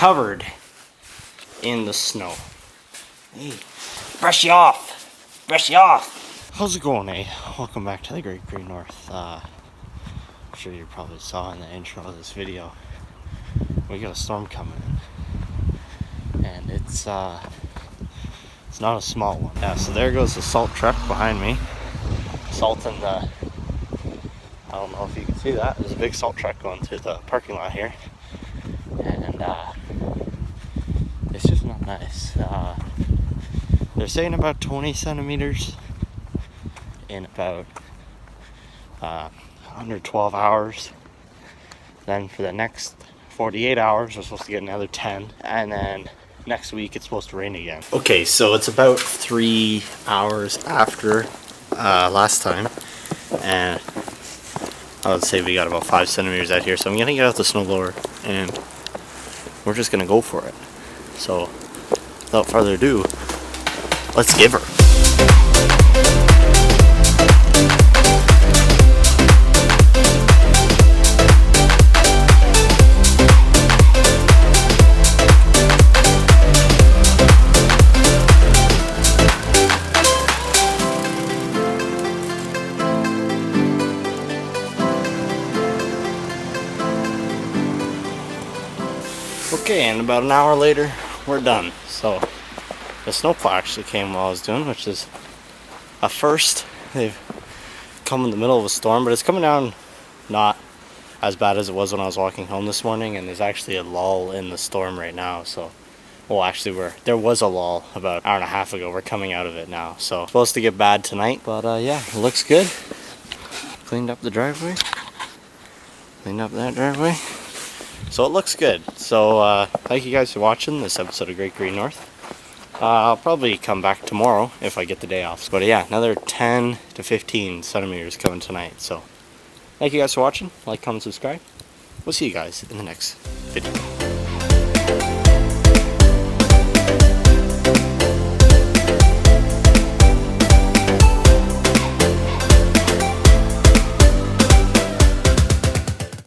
covered in the snow. Hey, brush you off. Brush you off. How's it going, eh? Welcome back to the Great Green North. I'm sure you probably saw in the intro of this video, we got a storm coming in. And it's not a small one. Yeah, so there goes the salt truck behind me. Salting the, I don't know if you can see that. There's a big salt truck going through the parking lot here. And it's just not nice. They're saying about 20 centimeters in about under 12 hours. Then for the next 48 hours, we're supposed to get another 10. And then next week, it's supposed to rain again. Okay, so it's about 3 hours after last time. And I would say we got about 5 centimeters out here. So I'm going to get out the snowblower and we're just going to go for it. So without further ado, let's give her. Okay, and about an hour later, we're done. So the snowplow actually came while I was doing, which is a first. They've come in the middle of a storm, but it's coming down not as bad as it was when I was walking home this morning, and there's actually a lull in the storm right now. So, well, actually there was a lull about an hour and a half ago. We're coming out of it now. So it's supposed to get bad tonight, but yeah, it looks good. Cleaned up the driveway. Cleaned up that driveway. So it looks good. So thank you guys for watching this episode of Great Green North. I'll probably come back tomorrow if I get the day off. But yeah, another 10 to 15 centimeters coming tonight. So thank you guys for watching. Like, comment, subscribe. We'll see you guys in the next video.